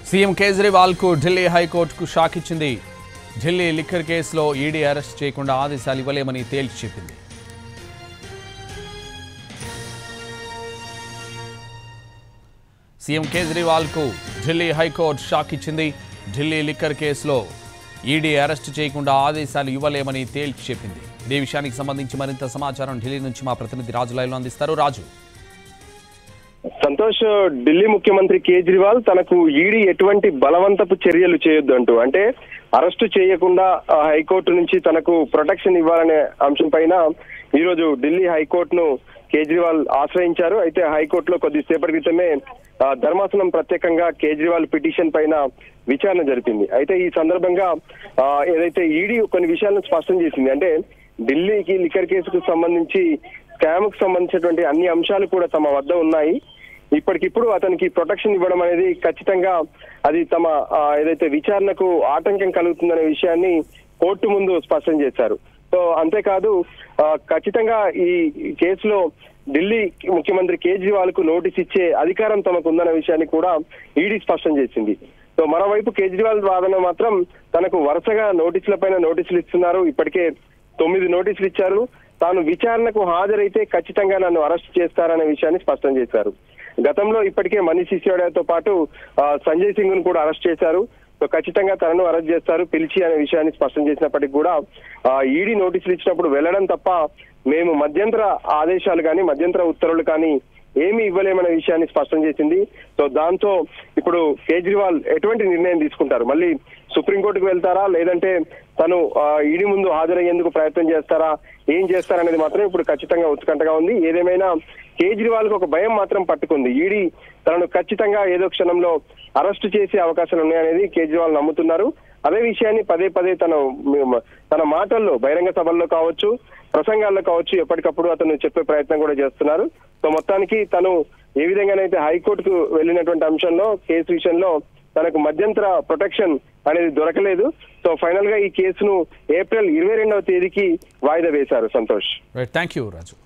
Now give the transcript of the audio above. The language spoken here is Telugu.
సీఎం కేజ్రీవాల్ కు ఢిల్లీ హైకోర్టుకు షాక్ ఇచ్చింది. ఢిల్లీ లిక్కర్ కేసులో ఈడీ అరెస్ట్ చేయకుండా ఆదేశాలు ఇవ్వలేమని తేల్చి చెప్పింది. సీఎం కేజ్రీవాల్ కు ఢిల్లీ హైకోర్టు షాక్ ఇచ్చింది. ఢిల్లీ లిక్కర్ కేసులో ఈడీ అరెస్ట్ చేయకుండా ఆదేశాలు ఇవ్వలేమని తేల్చి చెప్పింది. ఇదే విషయానికి సంబంధించి మరింత సమాచారం ఢిల్లీ నుంచి మా ప్రతినిధి రాజు లైవ్ లో అందిస్తారు. రాజు, సంతోష్, ఢిల్లీ ముఖ్యమంత్రి కేజ్రీవాల్ తనకు ఈడీ ఎటువంటి బలవంతపు చర్యలు చేయొద్దు అంటూ, అంటే అరెస్టు చేయకుండా హైకోర్టు నుంచి తనకు ప్రొటెక్షన్ ఇవ్వాలనే అంశం పైన ఈరోజు ఢిల్లీ హైకోర్టును కేజ్రీవాల్ ఆశ్రయించారు. అయితే హైకోర్టులో కొద్దిసేపటి క్రితమే ధర్మాసనం ప్రత్యేకంగా కేజ్రీవాల్ పిటిషన్ పైన విచారణ జరిపింది. అయితే ఈ సందర్భంగా ఏదైతే ఈడీ కొన్ని విషయాలను స్పష్టం చేసింది, అంటే ఢిల్లీకి లిక్కర్ కేసుకు సంబంధించి స్కామ్ కు సంబంధించినటువంటి అన్ని అంశాలు కూడా తమ వద్ద ఉన్నాయి. ఇప్పటికిప్పుడు అతనికి ప్రొటెక్షన్ ఇవ్వడం అనేది ఖచ్చితంగా అది తమ ఏదైతే విచారణకు ఆటంకం కలుగుతుందనే విషయాన్ని కోర్టు ముందు స్పష్టం చేశారు. సో అంతేకాదు, ఖచ్చితంగా ఈ కేసులో ఢిల్లీ ముఖ్యమంత్రి కేజ్రీవాల్ కు నోటీస్ ఇచ్చే అధికారం తమకు ఉందన్న విషయాన్ని కూడా ఈడీ స్పష్టం చేసింది. సో మరోవైపు కేజ్రీవాల్ వాదన మాత్రం తనకు వరుసగా నోటీసులపైన నోటీసులు ఇస్తున్నారు. ఇప్పటికే 9 నోటీసులు ఇచ్చారు. తాను విచారణకు హాజరైతే ఖచ్చితంగా నన్ను అరెస్ట్ చేస్తారనే విషయాన్ని స్పష్టం చేశారు. గతంలో ఇప్పటికే మనీష్ సిసోడియాతో పాటు సంజయ్ సింగ్ ను కూడా అరెస్ట్ చేశారు. సో ఖచ్చితంగా తనను అరెస్ట్ చేస్తారు పిలిచి అనే విషయాన్ని స్పష్టం చేసినప్పటికీ కూడా ఈడీ నోటీసులు ఇచ్చినప్పుడు వెళ్లడం తప్ప మేము మధ్యంతర ఆదేశాలు కానీ మధ్యంతర ఉత్తర్వులు కానీ ఏమీ ఇవ్వలేమనే విషయాన్ని స్పష్టం చేసింది. సో దాంతో ఇప్పుడు కేజ్రీవాల్ ఎటువంటి నిర్ణయం తీసుకుంటారు? మళ్ళీ సుప్రీంకోర్టుకు వెళ్తారా, లేదంటే తను ఈడీ ముందు హాజరయ్యేందుకు ప్రయత్నం చేస్తారా, ఏం చేస్తారనేది మాత్రం ఇప్పుడు ఖచ్చితంగా ఉత్కంఠగా ఉంది. ఏదేమైనా కేజ్రీవాల్ కు ఒక భయం మాత్రం పట్టుకుంది. ఈడీ తనను ఖచ్చితంగా ఏదో క్షణంలో అరెస్టు చేసే అవకాశాలు ఉన్నాయనేది కేజ్రీవాల్ నమ్ముతున్నారు. అదే విషయాన్ని పదే పదే తన మాటల్లో బహిరంగ సభల్లో కావచ్చు, ప్రసంగాల్లో కావచ్చు ఎప్పటికప్పుడు అతను చెప్పే ప్రయత్నం కూడా చేస్తున్నారు. సో మొత్తానికి తను ఏ విధంగానైతే హైకోర్టుకు వెళ్ళినటువంటి అంశంలో కేసు విషయంలో తనకు మధ్యంతర ప్రొటెక్షన్ అనేది దొరకలేదు. సో ఫైనల్ గా ఈ కేసును ఏప్రిల్ 22వ తేదీకి వాయిదా వేశారు. Santosh, thank you Raju.